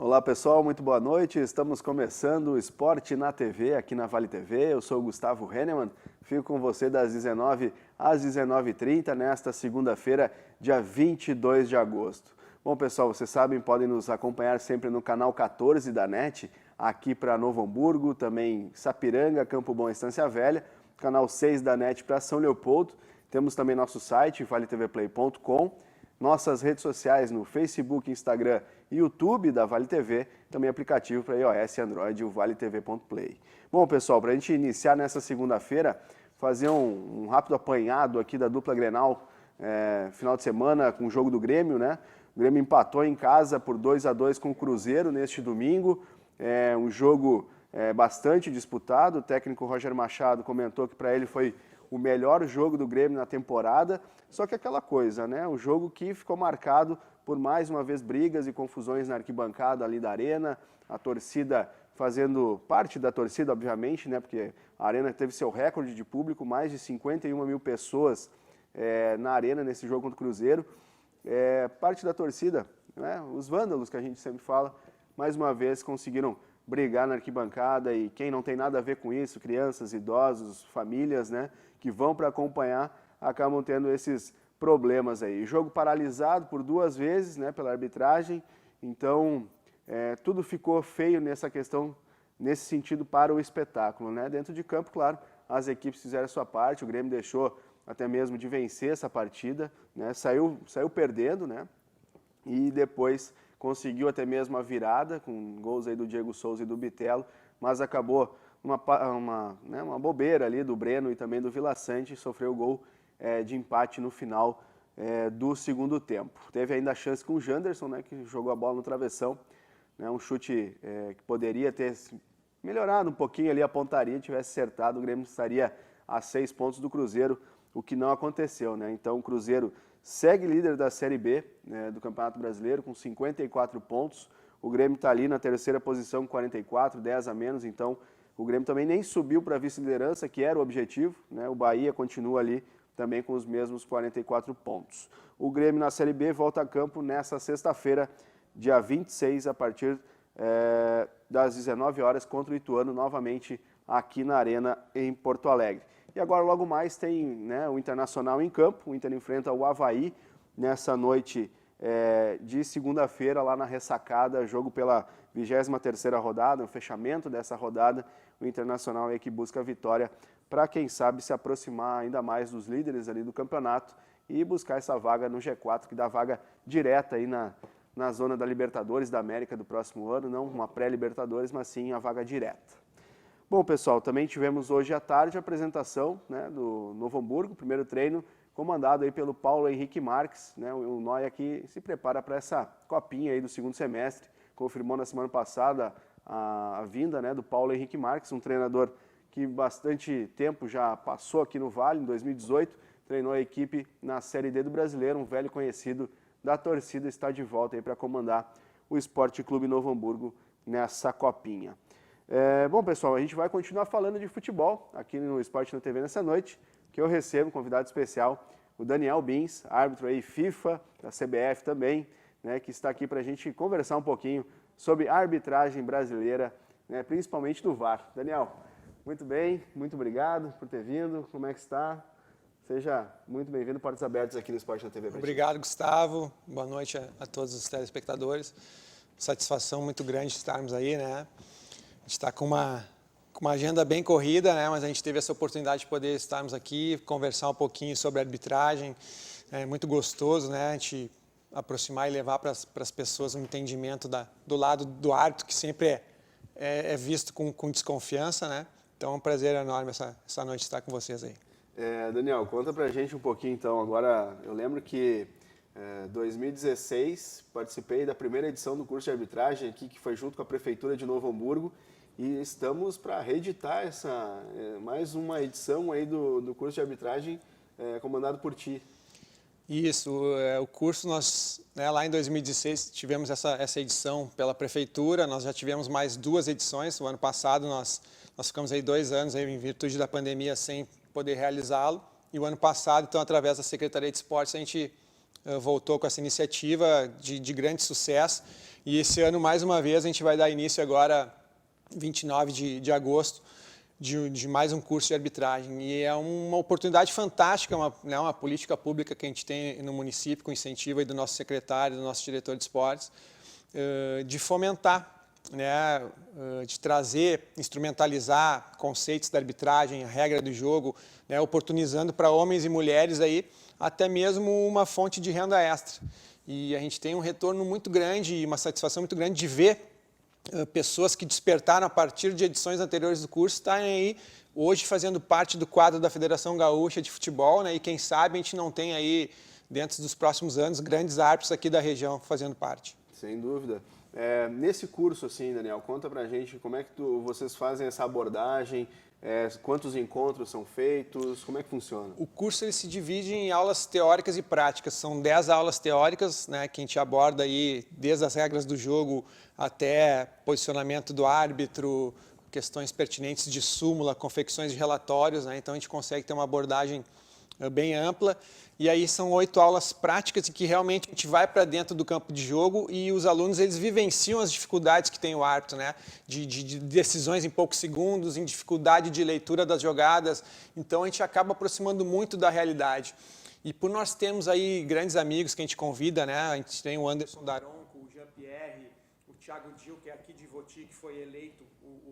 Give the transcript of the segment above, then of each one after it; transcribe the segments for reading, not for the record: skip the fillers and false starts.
Olá pessoal, muito boa noite. Estamos começando o Esporte na TV, aqui na Vale TV. Eu sou o Gustavo Hennemann, fico com você das 19 às 19h30 nesta segunda-feira, dia 22 de agosto. Bom pessoal, vocês sabem, podem nos acompanhar sempre no canal 14 da NET, aqui para Novo Hamburgo, também Sapiranga, Campo Bom e Estância Velha, canal 6 da NET para São Leopoldo. Temos também nosso site, valetvplay.com, nossas redes sociais no Facebook, Instagram e YouTube da Vale TV, também aplicativo para iOS e Android, o valeTV.play. Bom, pessoal, para a gente iniciar nessa segunda-feira, fazer um rápido apanhado aqui da dupla Grenal, final de semana com o jogo do Grêmio, né? O Grêmio empatou em casa por 2-2 com o Cruzeiro neste domingo, um jogo bastante disputado. O técnico Roger Machado comentou que para ele foi o melhor jogo do Grêmio na temporada, só que aquela coisa, né? O jogo que ficou marcado por mais uma vez brigas e confusões na arquibancada ali da Arena, a torcida fazendo parte da torcida, obviamente, né? Porque a Arena teve seu recorde de público, mais de 51 mil pessoas na Arena nesse jogo contra o Cruzeiro. Parte da torcida, né? Os vândalos que a gente sempre fala, mais uma vez conseguiram brigar na arquibancada, e quem não tem nada a ver com isso, crianças, idosos, famílias, né, que vão para acompanhar, acabam tendo esses problemas aí. Jogo paralisado por 2 vezes, né, pela arbitragem, então tudo ficou feio nessa questão, nesse sentido para o espetáculo, né? Dentro de campo, claro, as equipes fizeram a sua parte, o Grêmio deixou até mesmo de vencer essa partida, né, saiu perdendo, né, e depois conseguiu até mesmo a virada, com gols aí do Diego Souza e do Bitelo, mas acabou uma bobeira ali do Breno e também do Vila Sante, sofreu o gol de empate no final do segundo tempo. Teve ainda a chance com o Janderson, né, que jogou a bola no travessão, né, um chute que poderia ter melhorado um pouquinho ali a pontaria, tivesse acertado, o Grêmio estaria a 6 pontos do Cruzeiro, o que não aconteceu, né? Então o Cruzeiro segue líder da Série B, né, do Campeonato Brasileiro, com 54 pontos. O Grêmio está ali na terceira posição com 44, 10 a menos. Então, o Grêmio também nem subiu para a vice-liderança, que era o objetivo, né? O Bahia continua ali também com os mesmos 44 pontos. O Grêmio na Série B volta a campo nessa sexta-feira, dia 26, a partir das 19 horas, contra o Ituano, novamente aqui na Arena, em Porto Alegre. E agora, logo mais, tem, né, o Internacional em campo. O Inter enfrenta o Avaí nessa noite de segunda-feira, lá na Ressacada, jogo pela 23ª rodada, o fechamento dessa rodada. O Internacional é que busca a vitória para, quem sabe, se aproximar ainda mais dos líderes ali do campeonato e buscar essa vaga no G4, que dá vaga direta aí na zona da Libertadores da América do próximo ano, não uma pré-Libertadores, mas sim a vaga direta. Bom, pessoal, também tivemos hoje à tarde a apresentação, né, do Novo Hamburgo, primeiro treino, comandado aí pelo Paulo Henrique Marques, né, o Noia que se prepara para essa copinha aí do segundo semestre, confirmou na semana passada a vinda, né, do Paulo Henrique Marques, um treinador que bastante tempo já passou aqui no Vale, em 2018, treinou a equipe na Série D do Brasileiro, um velho conhecido da torcida, está de volta aí para comandar o Esporte Clube Novo Hamburgo nessa copinha. Bom, pessoal, a gente vai continuar falando de futebol aqui no Esporte na TV nessa noite, que eu recebo um convidado especial, o Daniel Bins, árbitro aí FIFA, da CBF também, né, que está aqui para a gente conversar um pouquinho sobre a arbitragem brasileira, né, principalmente do VAR. Daniel, muito bem, muito obrigado por ter vindo, como é que está? Seja muito bem-vindo, portas abertas aqui no Esporte na TV. Obrigado, Gustavo, boa noite a todos os telespectadores, satisfação muito grande estarmos aí, né? A gente está com uma agenda bem corrida, né? Mas a gente teve essa oportunidade de poder estarmos aqui, conversar um pouquinho sobre a arbitragem. É muito gostoso, né? A gente aproximar e levar para as pessoas um entendimento do lado do árbitro, que sempre é visto com desconfiança, né? Então é um prazer enorme essa noite estar com vocês aí. Daniel, conta pra gente um pouquinho então. Agora, eu lembro que em 2016 participei da primeira edição do curso de arbitragem aqui, que foi junto com a Prefeitura de Novo Hamburgo, e estamos para reeditar mais uma edição aí do curso de arbitragem comandado por ti. Isso, o curso nós, né, lá em 2016 tivemos essa edição pela Prefeitura, nós já tivemos mais 2 edições, o ano passado nós ficamos aí 2 anos aí, em virtude da pandemia sem poder realizá-lo, e o ano passado, então, através da Secretaria de Esportes, a gente voltou com essa iniciativa de grande sucesso. E esse ano, mais uma vez, a gente vai dar início agora, 29 de agosto, de mais um curso de arbitragem. E é uma oportunidade fantástica, uma política pública que a gente tem no município, com incentivo aí do nosso secretário, do nosso diretor de esportes, de fomentar, né, de trazer, instrumentalizar conceitos da arbitragem, a regra do jogo, né, oportunizando para homens e mulheres aí até mesmo uma fonte de renda extra. E a gente tem um retorno muito grande e uma satisfação muito grande de ver pessoas que despertaram a partir de edições anteriores do curso estarem aí hoje fazendo parte do quadro da Federação Gaúcha de Futebol, né, e quem sabe a gente não tem aí, dentro dos próximos anos, grandes árbitros aqui da região fazendo parte. Sem dúvida. Nesse curso, assim, Daniel, conta pra gente como é que vocês fazem essa abordagem, quantos encontros são feitos, como é que funciona? O curso ele se divide em aulas teóricas e práticas. São 10 aulas teóricas, né, que a gente aborda aí desde as regras do jogo até posicionamento do árbitro, questões pertinentes de súmula, confecções de relatórios, né, então a gente consegue ter uma abordagem bem ampla. E aí são 8 aulas práticas em que realmente a gente vai para dentro do campo de jogo e os alunos eles vivenciam as dificuldades que tem o árbitro, né? De decisões em poucos segundos, em dificuldade de leitura das jogadas. Então a gente acaba aproximando muito da realidade. E por nós termos aí grandes amigos que a gente convida, né? A gente tem o Anderson Daronco, o Jean-Pierre, o Thiago Dil, que é aqui de Voti, que foi eleito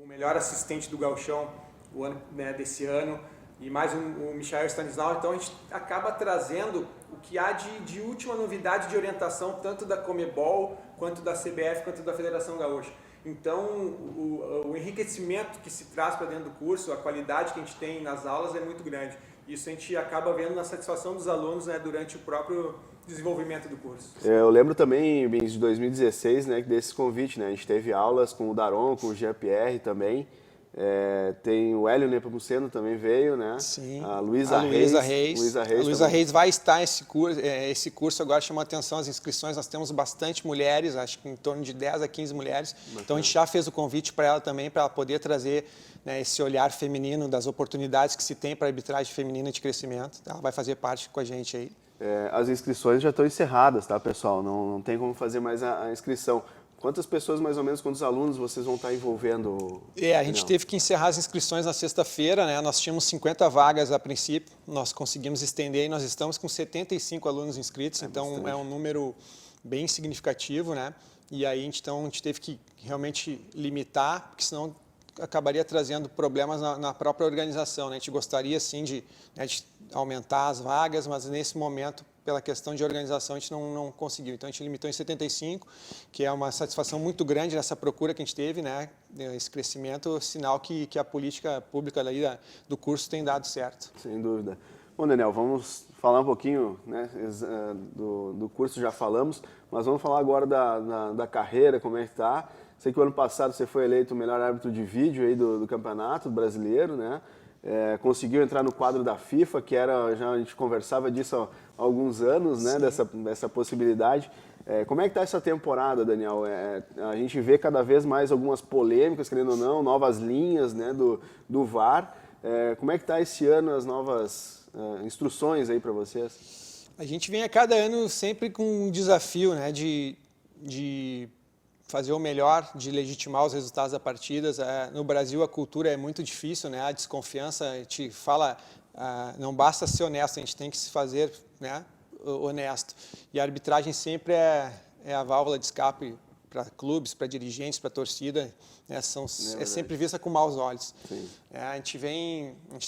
o melhor assistente do Gauchão o ano, né, desse ano. E mais o Michael Stanislau, então a gente acaba trazendo o que há de última novidade de orientação, tanto da Comebol, quanto da CBF, quanto da Federação Gaúcha. Então, o enriquecimento que se traz para dentro do curso, a qualidade que a gente tem nas aulas é muito grande. Isso a gente acaba vendo na satisfação dos alunos, né, durante o próprio desenvolvimento do curso. Eu lembro também, de 2016, né, desse convite, né, a gente teve aulas com o Daron, com o Jean-Pierre também. Tem o Hélio Nepomuceno também veio, né? Sim. A Luísa Reis. A Luísa Reis vai estar esse curso agora chama atenção as inscrições. Nós temos bastante mulheres, acho que em torno de 10 a 15 mulheres. Bacana. Então a gente já fez o convite para ela também, para ela poder trazer, né, esse olhar feminino das oportunidades que se tem para a arbitragem feminina de crescimento. Ela vai fazer parte com a gente aí. As inscrições já estão encerradas, tá, pessoal? Não tem como fazer mais a inscrição. Quantas pessoas, mais ou menos, quantos alunos vocês vão estar envolvendo? A gente teve que encerrar as inscrições na sexta-feira, né? Nós tínhamos 50 vagas a princípio, nós conseguimos estender e nós estamos com 75 alunos inscritos, então bastante. É um número bem significativo, né? E aí, então, a gente teve que realmente limitar, porque senão acabaria trazendo problemas na própria organização, né? A gente gostaria, sim, de aumentar as vagas, mas nesse momento, pela questão de organização, a gente não conseguiu. Então, a gente limitou em 75, que é uma satisfação muito grande nessa procura que a gente teve, né? Esse crescimento, sinal que a política pública do curso tem dado certo. Sem dúvida. Bom, Daniel, vamos falar um pouquinho, né, do curso, já falamos, mas vamos falar agora da carreira, como é que está. Sei que o ano passado você foi eleito o melhor árbitro de vídeo aí do campeonato brasileiro, né? Conseguiu entrar no quadro da FIFA, que já a gente conversava disso há alguns anos, né, dessa possibilidade. Como é que está essa temporada, Daniel? A gente vê cada vez mais algumas polêmicas, querendo ou não, novas linhas, né, do VAR. Como é que está esse ano as novas instruções aí para vocês? A gente vem a cada ano sempre com um desafio, né, de fazer o melhor, de legitimar os resultados das partidas. No Brasil a cultura é muito difícil, né? A desconfiança, a gente fala, não basta ser honesto, a gente tem que se fazer, né, honesto. E a arbitragem sempre é a válvula de escape para clubes, para dirigentes, para torcida, né? É sempre vista com maus olhos. A gente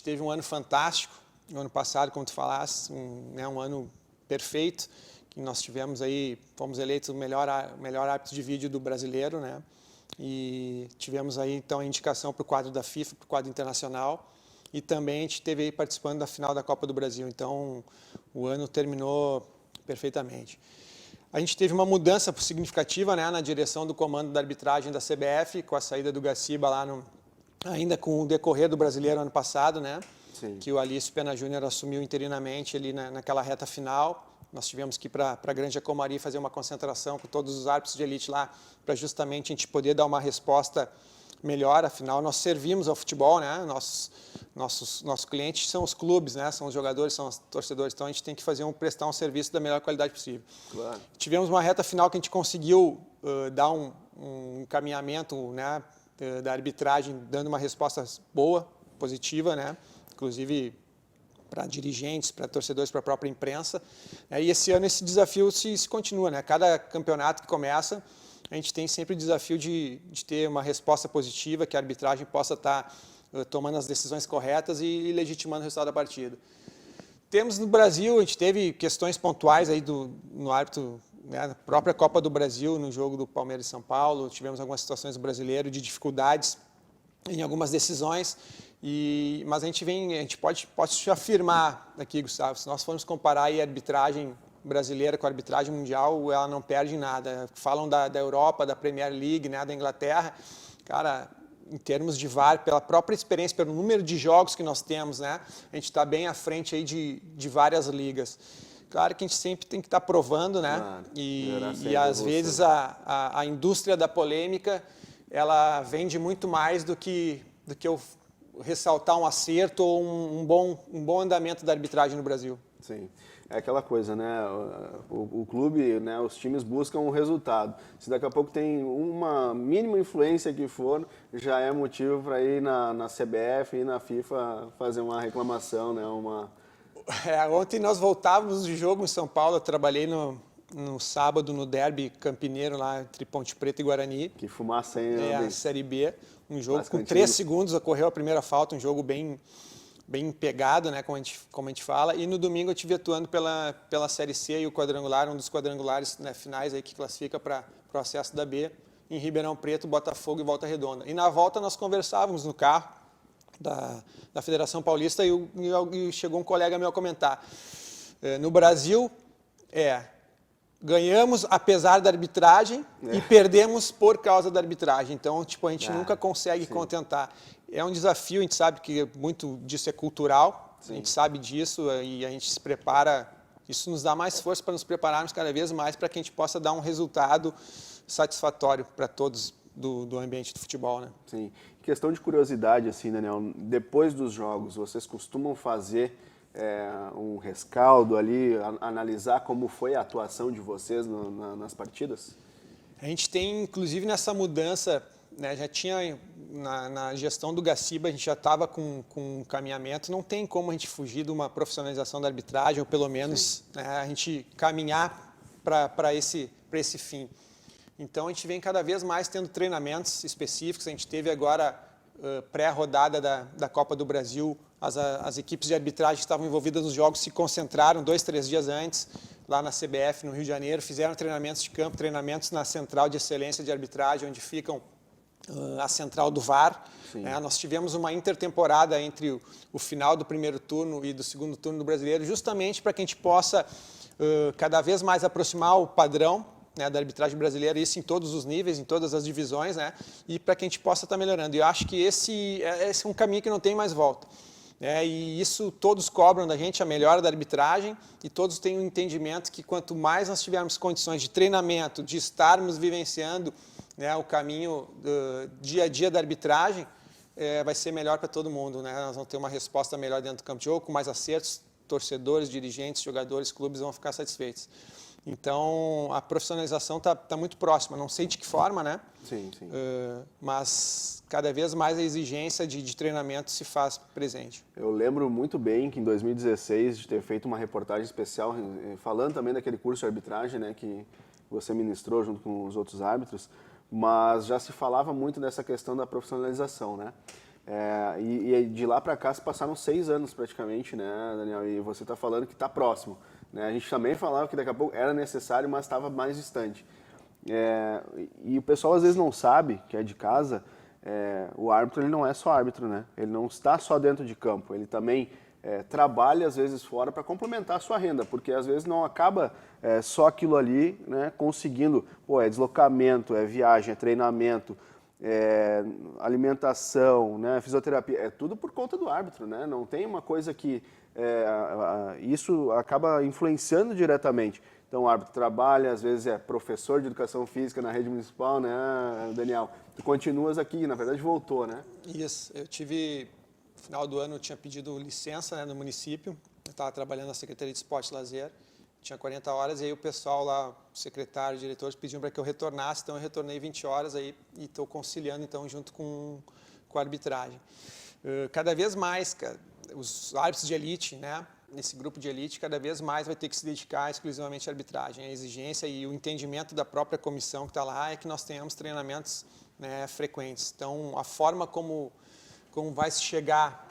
teve um ano fantástico, no ano passado, como tu falaste, um ano perfeito, que nós tivemos aí, fomos eleitos o melhor árbitro de vídeo do brasileiro, né? E tivemos aí então a indicação para o quadro da FIFA, para o quadro internacional, e também a gente esteve aí participando da final da Copa do Brasil. Então o ano terminou perfeitamente. A gente teve uma mudança significativa, né, na direção do comando da arbitragem da CBF, com a saída do Gaciba lá ainda com o decorrer do brasileiro ano passado, né? Sim. Que o Alício Pena Júnior assumiu interinamente ali naquela reta final. Nós tivemos que ir para a Granja Comari fazer uma concentração com todos os árbitros de elite lá, para justamente a gente poder dar uma resposta melhor, afinal nós servimos ao futebol, né? Nossos clientes são os clubes, né? São os jogadores, são os torcedores, então a gente tem que prestar um serviço da melhor qualidade possível. Claro. Tivemos uma reta final que a gente conseguiu dar um encaminhamento, né, da arbitragem, dando uma resposta boa, positiva, né? Inclusive para dirigentes, para torcedores, para a própria imprensa. E esse ano esse desafio se continua, né? Cada campeonato que começa, a gente tem sempre o desafio de ter uma resposta positiva, que a arbitragem possa estar tomando as decisões corretas e legitimando o resultado da partida. Temos no Brasil, a gente teve questões pontuais aí no árbitro, né, na própria Copa do Brasil, no jogo do Palmeiras e São Paulo, tivemos algumas situações do brasileiro de dificuldades em algumas decisões, mas a gente pode afirmar aqui, Gustavo, se nós formos comparar aí a arbitragem brasileira com a arbitragem mundial, ela não perde em nada. Falam da Europa, da Premier League, né, da Inglaterra, cara, em termos de VAR, pela própria experiência, pelo número de jogos que nós temos, né, a gente está bem à frente aí de várias ligas. Claro que a gente sempre tem que estar provando, né, Claro, e às vezes a indústria da polêmica, ela vende muito mais do que eu ressaltar um acerto ou um bom andamento da arbitragem no Brasil. Sim. É aquela coisa, né? O clube, né? Os times buscam um resultado. Se daqui a pouco tem uma mínima influência que for, já é motivo para ir na CBF e na FIFA fazer uma reclamação, né? Ontem nós voltávamos do jogo em São Paulo, eu trabalhei no sábado no derby campineiro lá entre Ponte Preta e Guarani. Que fumaça, hein? A Série B, um jogo com 3 segundos ocorreu a primeira falta, um jogo bem pegado, né, como a gente fala, e no domingo eu estive atuando pela Série C e o quadrangular, um dos quadrangulares, né, finais aí que classifica para o acesso da B, em Ribeirão Preto, Botafogo e Volta Redonda. E na volta nós conversávamos no carro da Federação Paulista e chegou um colega meu a comentar, no Brasil ganhamos apesar da arbitragem e perdemos por causa da arbitragem. Então, a gente nunca consegue contentar. É um desafio, a gente sabe que muito disso é cultural, a gente sabe disso e a gente se prepara. Isso nos dá mais força para nos prepararmos cada vez mais para que a gente possa dar um resultado satisfatório para todos do ambiente do futebol, né? Sim. Questão de curiosidade, assim, Daniel, depois dos jogos, vocês costumam fazer um rescaldo ali, analisar como foi a atuação de vocês nas partidas? A gente tem, inclusive, nessa mudança, né, já tinha na gestão do Gaciba, a gente já estava com um caminhamento, não tem como a gente fugir de uma profissionalização da arbitragem, ou pelo menos a gente caminhar para esse fim. Então, a gente vem cada vez mais tendo treinamentos específicos, a gente teve agora, pré-rodada da Copa do Brasil, as equipes de arbitragem que estavam envolvidas nos jogos se concentraram 2, 3 dias antes, lá na CBF, no Rio de Janeiro, fizeram treinamentos de campo, treinamentos na Central de Excelência de Arbitragem, onde ficam a central do VAR. Nós tivemos uma intertemporada entre o final do primeiro turno e do segundo turno do Brasileiro, justamente para que a gente possa cada vez mais aproximar o padrão, né, da arbitragem brasileira, isso em todos os níveis, em todas as divisões, né, e para que a gente possa estar melhorando. E eu acho que esse é um caminho que não tem mais volta. E isso todos cobram da gente, a melhora da arbitragem, e todos têm um entendimento que quanto mais nós tivermos condições de treinamento, de estarmos vivenciando, né, o caminho dia a dia da arbitragem, vai ser melhor para todo mundo, né? Nós vamos ter uma resposta melhor dentro do campo de jogo, com mais acertos, torcedores, dirigentes, jogadores, clubes vão ficar satisfeitos. Então, a profissionalização está muito próxima, não sei de que forma, né? Sim. Mas cada vez mais a exigência de treinamento se faz presente. Eu lembro muito bem que em 2016 de ter feito uma reportagem especial falando também daquele curso de arbitragem, né, que você ministrou junto com os outros árbitros, mas já se falava muito dessa questão da profissionalização, né? E de lá para cá se passaram 6 anos praticamente, né, Daniel? E você está falando que está próximo. Né? A gente também falava que daqui a pouco era necessário, mas estava mais distante. E o pessoal às vezes não sabe, que é de casa, o árbitro ele não é só árbitro, né? Ele não está só dentro de campo, ele também trabalha às vezes fora para complementar a sua renda, porque às vezes não acaba só aquilo ali, né, conseguindo, é deslocamento, é viagem, é treinamento, alimentação, né, fisioterapia, é tudo por conta do árbitro, né? Não tem uma coisa que isso acaba influenciando diretamente. Então, o árbitro trabalha, às vezes é professor de educação física na rede municipal, né, Daniel? Tu continuas aqui, na verdade voltou, né? Isso, eu tive, no final do ano, eu tinha pedido licença, né, no município, eu estava trabalhando na Secretaria de Esporte e Lazer, tinha 40 horas, e aí o pessoal lá, o secretário, diretores, pediam para que eu retornasse, então eu retornei 20 horas aí, e estou conciliando, então, junto com a arbitragem. Cada vez mais, os árbitros de elite, né, nesse grupo de elite, cada vez mais vai ter que se dedicar exclusivamente à arbitragem. A exigência e o entendimento da própria comissão que está lá é que nós tenhamos treinamentos, né, frequentes. Então, a forma como vai se chegar,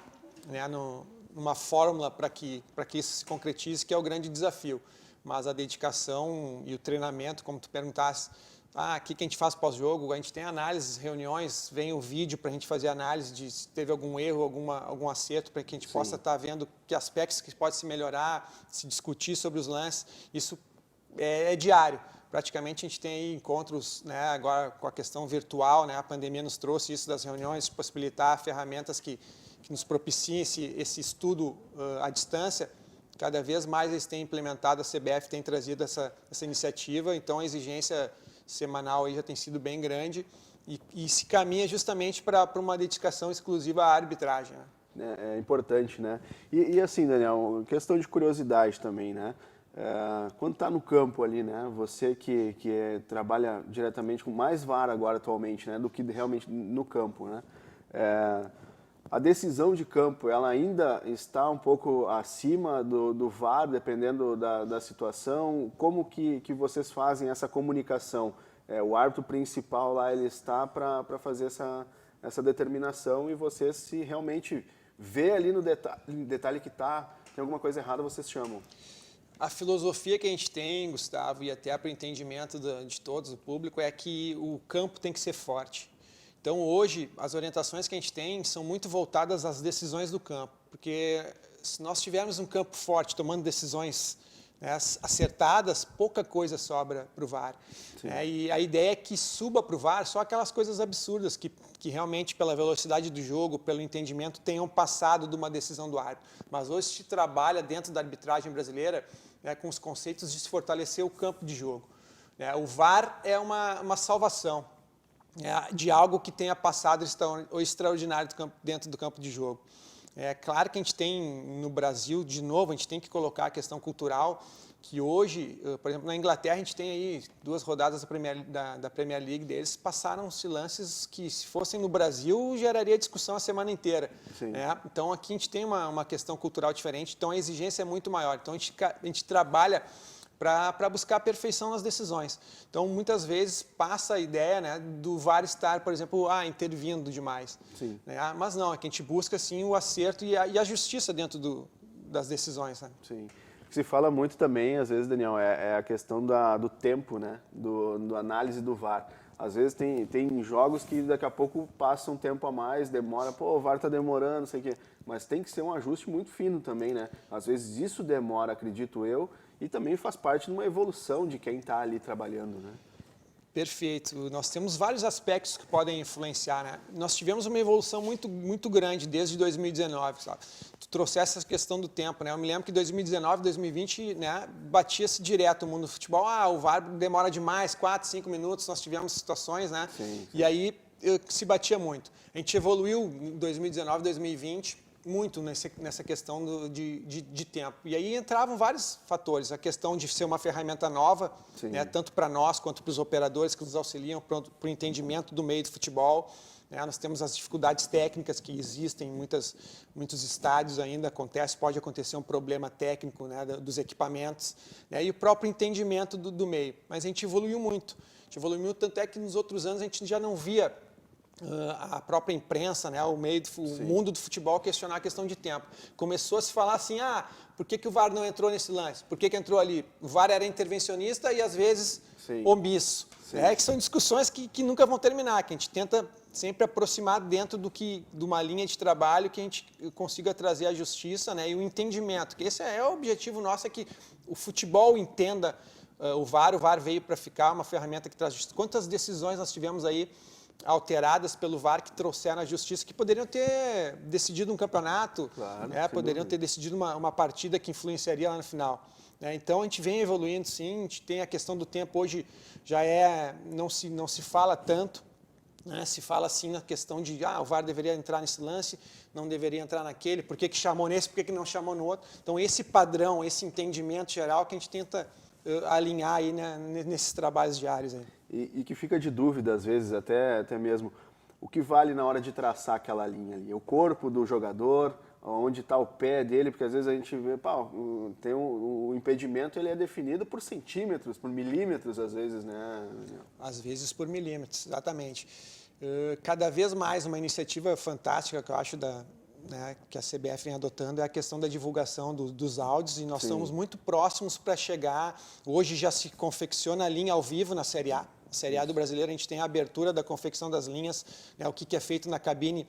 né, numa fórmula para que isso se concretize, que é o grande desafio. Mas a dedicação e o treinamento, como tu perguntasse, o que a gente faz pós-jogo? A gente tem análises, reuniões, vem o vídeo para a gente fazer análise de se teve algum erro, algum acerto, para que a gente possa estar vendo que aspectos que pode se melhorar, se discutir sobre os lances. Isso é diário. Praticamente a gente tem aí encontros, né, agora com a questão virtual, né, a pandemia nos trouxe isso das reuniões, possibilitar ferramentas que nos propiciem esse estudo à distância. Cada vez mais eles têm implementado, a CBF tem trazido essa iniciativa, então a exigência semanal aí já tem sido bem grande e se caminha justamente para uma dedicação exclusiva à arbitragem, né? É importante, né? E assim, Daniel, questão de curiosidade também, né? Quando está no campo ali, né? Você que trabalha diretamente com mais VAR agora atualmente, né? Do que realmente no campo, né? A decisão de campo, ela ainda está um pouco acima do VAR, dependendo da situação? Como que vocês fazem essa comunicação? O árbitro principal lá, ele está para fazer essa determinação e vocês, se realmente vê ali no detalhe que tem alguma coisa errada, vocês chamam. A filosofia que a gente tem, Gustavo, e até para o entendimento de todos, do público, é que o campo tem que ser forte. Então, hoje, as orientações que a gente tem são muito voltadas às decisões do campo, porque se nós tivermos um campo forte, tomando decisões, né, acertadas, pouca coisa sobra para o VAR. E a ideia é que suba para o VAR só aquelas coisas absurdas que realmente, pela velocidade do jogo, pelo entendimento, tenham passado de uma decisão do árbitro. Mas hoje se trabalha dentro da arbitragem brasileira, né, com os conceitos de se fortalecer o campo de jogo. O VAR é uma salvação de algo que tenha passado o extraordinário dentro do campo de jogo. É claro que a gente tem no Brasil, de novo, a gente tem que colocar a questão cultural, que hoje, por exemplo, na Inglaterra, a gente tem aí 2 rodadas da Premier League deles, passaram-se lances que, se fossem no Brasil, geraria discussão a semana inteira. Então, aqui a gente tem uma questão cultural diferente, então a exigência é muito maior. Então, a gente trabalha para buscar a perfeição nas decisões. Então, muitas vezes, passa a ideia, né, do VAR estar, por exemplo, intervindo demais. Mas não, é que a gente busca, sim, o acerto e a justiça dentro das decisões. Né? Sim. O que se fala muito também, às vezes, Daniel, é a questão do tempo, né, do análise do VAR. Às vezes tem jogos que daqui a pouco passa um tempo a mais, demora, o VAR está demorando, não sei o quê. Mas tem que ser um ajuste muito fino também, né? Às vezes isso demora, acredito eu, e também faz parte de uma evolução de quem está ali trabalhando, né? Perfeito. Nós temos vários aspectos que podem influenciar, né? Nós tivemos uma evolução muito, muito grande desde 2019, sabe? Tu trouxeste essa questão do tempo, né? Eu me lembro que 2019, 2020, né, batia-se direto o mundo do futebol. O VAR demora demais, 4, 5 minutos, nós tivemos situações, né? Sim. E aí se batia muito. A gente evoluiu em 2019, 2020, muito nessa questão de tempo. E aí entravam vários fatores. A questão de ser uma ferramenta nova, né, tanto para nós quanto para os operadores que nos auxiliam para o entendimento do meio do futebol. Nós temos as dificuldades técnicas que existem em muitos estádios ainda, pode acontecer um problema técnico, né, dos equipamentos, né, e o próprio entendimento do meio. Mas a gente evoluiu muito. Tanto é que nos outros anos a gente já não via a própria imprensa, né, o mundo do futebol questionar a questão de tempo. Começou a se falar assim, por que o VAR não entrou nesse lance? Por que entrou ali? O VAR era intervencionista e às vezes omisso. Que são discussões que nunca vão terminar, que a gente tenta sempre aproximar dentro de uma linha de trabalho que a gente consiga trazer a justiça, né, e o entendimento, que esse é o objetivo nosso, é que o futebol entenda o VAR veio para ficar, uma ferramenta que traz justiça. Quantas decisões nós tivemos aí alteradas pelo VAR que trouxeram a justiça, que poderiam ter decidido um campeonato, Claro, poderiam ter decidido uma partida que influenciaria lá no final. Então a gente vem evoluindo, sim, a gente tem a questão do tempo hoje, já não se fala tanto, né? Se fala assim na questão de o VAR deveria entrar nesse lance, não deveria entrar naquele, por que chamou nesse, por que não chamou no outro. Então esse padrão, esse entendimento geral que a gente tenta alinhar aí, né, nesses trabalhos diários aí. E que fica de dúvida, às vezes, até mesmo, o que vale na hora de traçar aquela linha ali? O corpo do jogador, onde está o pé dele, porque às vezes a gente vê, tem o impedimento, ele é definido por centímetros, por milímetros, às vezes, né? Às vezes por milímetros, exatamente. Cada vez mais uma iniciativa fantástica que eu acho que a CBF vem adotando é a questão da divulgação dos áudios, e nós estamos muito próximos para chegar. Hoje já se confecciona a linha ao vivo na Série A. Na Série A do Brasileiro a gente tem a abertura da confecção das linhas, o que é feito na cabine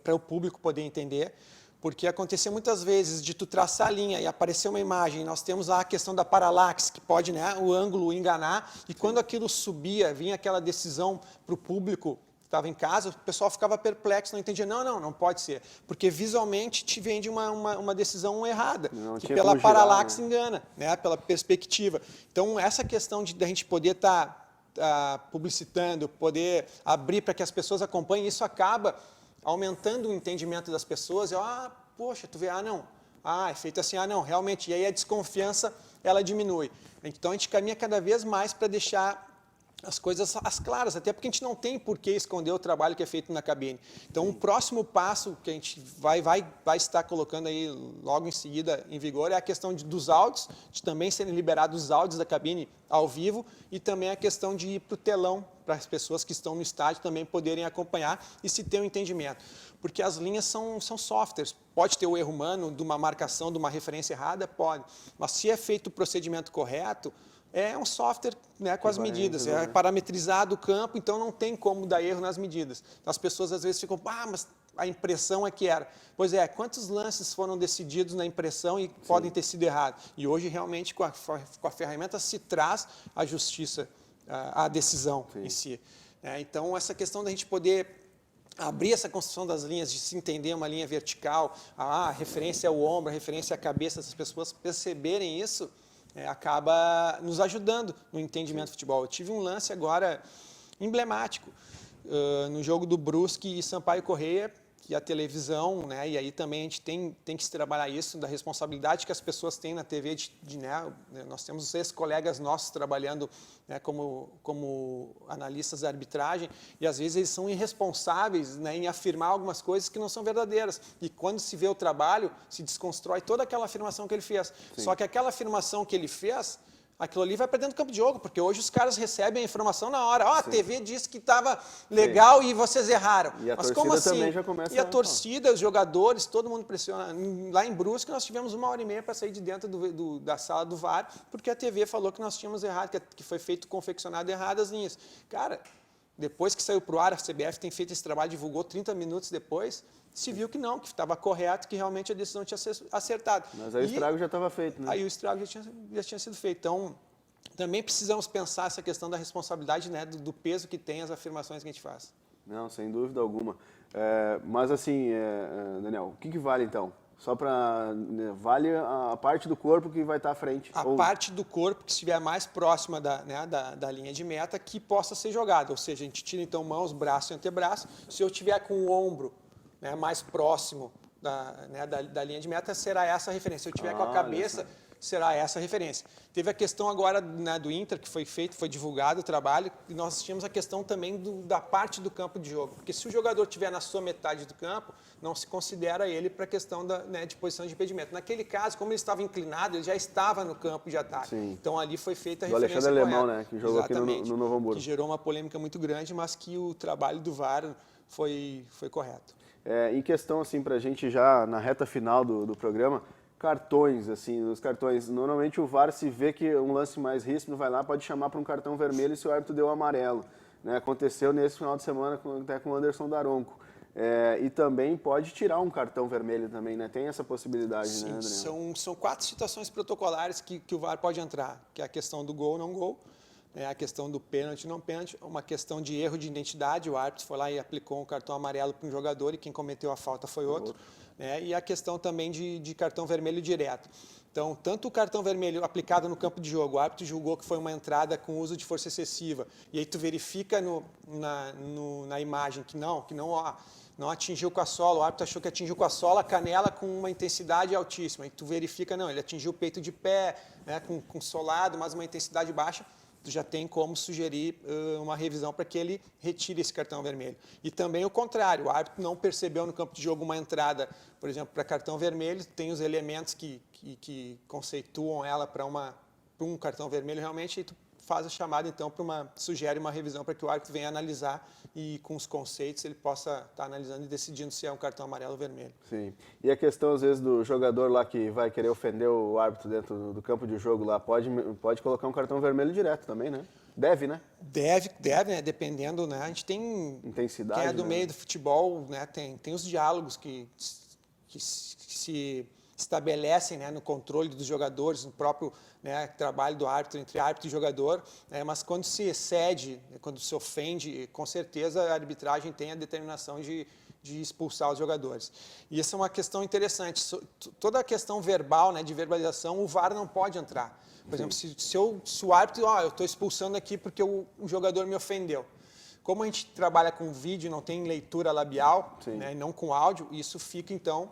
para o público poder entender. Porque acontecia muitas vezes de tu traçar a linha e aparecer uma imagem, nós temos lá a questão da paralaxe, que pode o ângulo enganar, e quando aquilo subia, vinha aquela decisão para o público que estava em casa, o pessoal ficava perplexo, não entendia, não pode ser, porque visualmente te vende uma decisão errada, que pela paralaxe engana, pela perspectiva. Então essa questão da gente poder estar publicitando, poder abrir para que as pessoas acompanhem, isso acaba aumentando o entendimento das pessoas, poxa, tu vê, é feito assim, não, realmente, e aí a desconfiança, ela diminui. Então, a gente caminha cada vez mais para deixar as coisas as claras, até porque a gente não tem por que esconder o trabalho que é feito na cabine. Então, o próximo passo que a gente vai estar colocando aí logo em seguida em vigor é a questão dos áudios, de também serem liberados os áudios da cabine ao vivo, e também a questão de ir para o telão, para as pessoas que estão no estádio também poderem acompanhar e se ter um entendimento. Porque as linhas são softwares. Pode ter o erro humano de uma marcação, de uma referência errada? Pode. Mas se é feito o procedimento correto, é um software com as medidas, é parametrizado o campo, então não tem como dar erro nas medidas. Então, as pessoas às vezes ficam, mas a impressão é que era. Pois é, quantos lances foram decididos na impressão e podem ter sido errados? E hoje, realmente, com a ferramenta se traz a justiça, a decisão em si. Então, essa questão da gente poder abrir essa construção das linhas, de se entender uma linha vertical, a referência ao ombro, a referência à cabeça, as pessoas perceberem isso, acaba nos ajudando no entendimento do futebol. Eu tive um lance agora emblemático no jogo do Brusque e Sampaio Corrêa, que a televisão, e aí também a gente tem que se trabalhar isso, da responsabilidade que as pessoas têm na TV, nós temos 6 colegas nossos trabalhando como analistas da arbitragem, e às vezes eles são irresponsáveis em afirmar algumas coisas que não são verdadeiras, e quando se vê o trabalho, se desconstrói toda aquela afirmação que ele fez. Sim. Só que aquela afirmação que ele fez, aquilo ali vai para dentro do campo de jogo, porque hoje os caras recebem a informação na hora. A TV disse que estava legal e vocês erraram. E a Mas torcida como assim? também já começa a torcida, os jogadores, todo mundo pressiona. Lá em Brusque nós tivemos 1h30 para sair de dentro da sala do VAR, porque a TV falou que nós tínhamos errado, que foi confeccionado errado as linhas. Cara, depois que saiu para o ar, a CBF tem feito esse trabalho, divulgou 30 minutos depois, se viu que não, que estava correto, que realmente a decisão tinha sido acertada. Mas aí o estrago já estava feito, né? Aí o estrago já tinha sido feito. Então, também precisamos pensar essa questão da responsabilidade, do peso que tem as afirmações que a gente faz. Não, sem dúvida alguma. Mas assim, Daniel, o que vale então? Só para... vale a parte do corpo que vai estar à frente? Parte do corpo que estiver mais próxima da linha de meta que possa ser jogada. Ou seja, a gente tira então mãos, braço e antebraço. Se eu tiver com o ombro mais próximo da linha de meta, será essa a referência. Se eu tiver com a cabeça, será essa a referência. Teve a questão agora do Inter, que foi divulgado o trabalho, e nós tínhamos a questão também da parte do campo de jogo. Porque se o jogador estiver na sua metade do campo, não se considera ele para a questão de posição de impedimento. Naquele caso, como ele estava inclinado, ele já estava no campo de ataque. Sim. Então ali foi feita a do referência Alexandre correta. Alemão, que jogou aqui no Novo Hamburgo. Que gerou uma polêmica muito grande, mas que o trabalho do VAR foi correto. Em questão, assim, para a gente já na reta final do programa, cartões, assim, nos cartões, normalmente o VAR, se vê que um lance mais ríspido, vai lá, pode chamar para um cartão vermelho se o árbitro deu amarelo. Aconteceu nesse final de semana até com o Anderson Daronco. E também pode tirar um cartão vermelho também, tem essa possibilidade, Sim, né, Daniel? São 4 situações protocolares que o VAR pode entrar, que é a questão do gol ou não gol, a questão do pênalti e não pênalti, uma questão de erro de identidade, o árbitro foi lá e aplicou um cartão amarelo para um jogador e quem cometeu a falta foi outro. E a questão também de cartão vermelho direto. Então, tanto o cartão vermelho aplicado no campo de jogo, o árbitro julgou que foi uma entrada com uso de força excessiva, e aí tu verifica na imagem que não atingiu com a sola, o árbitro achou que atingiu com a sola a canela com uma intensidade altíssima, e tu verifica, não, ele atingiu o peito de pé, né, com solado, mas uma intensidade baixa, tu já tem como sugerir uma revisão para que ele retire esse cartão vermelho. E também o contrário, o árbitro não percebeu no campo de jogo uma entrada, por exemplo, para cartão vermelho, tem os elementos que conceituam ela para um cartão vermelho realmente, e tu faz a chamada então sugere uma revisão para que o árbitro venha analisar e com os conceitos ele possa estar analisando e decidindo se é um cartão amarelo ou vermelho. Sim. E a questão às vezes do jogador lá que vai querer ofender o árbitro dentro do campo de jogo lá, pode colocar um cartão vermelho direto também, né? Deve, né? Deve, né? Dependendo, né? A gente tem intensidade, quem é do né? meio do futebol, né? Tem os diálogos que se estabelecem, né, no controle dos jogadores, no próprio, né, trabalho do árbitro, entre árbitro e jogador, mas quando se excede, quando se ofende, com certeza a arbitragem tem a determinação de expulsar os jogadores. E essa é uma questão interessante. Toda a questão verbal, né, de verbalização, o VAR não pode entrar. Por exemplo, se o árbitro, eu estou expulsando aqui porque o jogador me ofendeu. Como a gente trabalha com vídeo, não tem leitura labial, né, não com áudio, isso fica, então,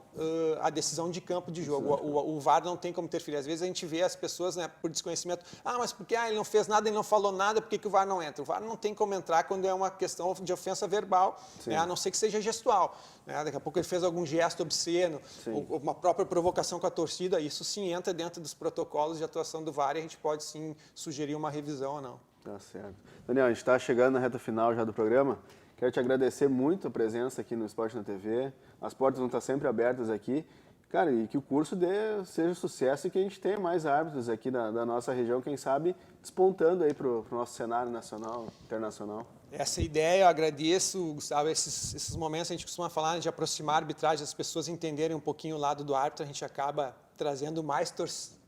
a decisão de campo de jogo. O VAR não tem como interferir. Às vezes a gente vê as pessoas, né, por desconhecimento, mas porque ele não fez nada, ele não falou nada, por que o VAR não entra? O VAR não tem como entrar quando é uma questão de ofensa verbal, né, a não ser que seja gestual. Né? Daqui a pouco ele fez algum gesto obsceno, ou uma própria provocação com a torcida, isso sim entra dentro dos protocolos de atuação do VAR e a gente pode sim sugerir uma revisão ou não. Tá certo. Daniel, a gente está chegando na reta final já do programa. Quero te agradecer muito a presença aqui no Esporte na TV. As portas vão estar sempre abertas aqui. Cara, e que o curso seja sucesso e que a gente tenha mais árbitros aqui da nossa região, quem sabe, despontando aí para o nosso cenário nacional, internacional. Essa ideia, eu agradeço, Gustavo, esses momentos a gente costuma falar de aproximar a arbitragem, as pessoas entenderem um pouquinho o lado do árbitro, a gente acaba trazendo mais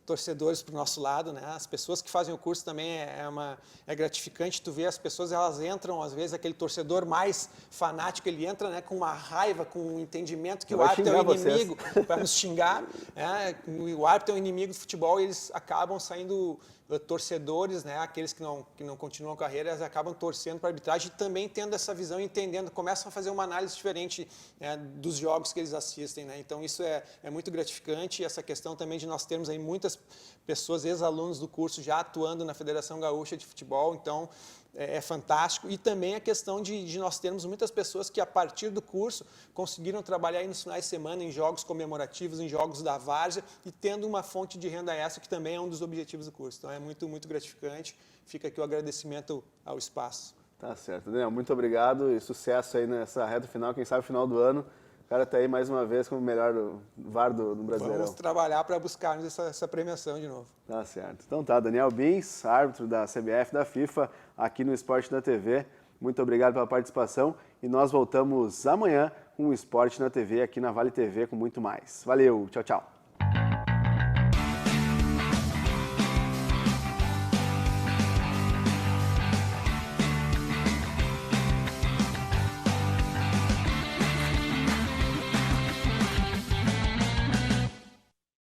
torcedores para o nosso lado, né? As pessoas que fazem o curso também é gratificante, tu vê as pessoas, elas entram, às vezes, aquele torcedor mais fanático, ele entra, né, com uma raiva, com um entendimento que o árbitro é o inimigo, para nos xingar, né? O árbitro é o inimigo do futebol e eles acabam saindo torcedores, né, aqueles que não continuam a carreira, eles acabam torcendo para a arbitragem e também tendo essa visão, entendendo, começam a fazer uma análise diferente, né, dos jogos que eles assistem, né? Então isso é muito gratificante, e essa questão também de nós termos aí muitas pessoas, ex-alunos do curso já atuando na Federação Gaúcha de Futebol, então é fantástico. E também a questão de nós termos muitas pessoas que, a partir do curso, conseguiram trabalhar aí nos finais de semana em jogos comemorativos, em jogos da várzea, e tendo uma fonte de renda extra, que também é um dos objetivos do curso. Então é muito, muito gratificante. Fica aqui o agradecimento ao espaço. Tá certo. Daniel, muito obrigado e sucesso aí nessa reta final, quem sabe final do ano. O cara está aí mais uma vez como o melhor VAR do Brasileirão. Vamos trabalhar para buscarmos essa premiação de novo. Tá certo. Então tá, Daniel Bins, árbitro da CBF, da FIFA, aqui no Esporte na TV. Muito obrigado pela participação e nós voltamos amanhã com o Esporte na TV, aqui na Vale TV, com muito mais. Valeu, tchau, tchau.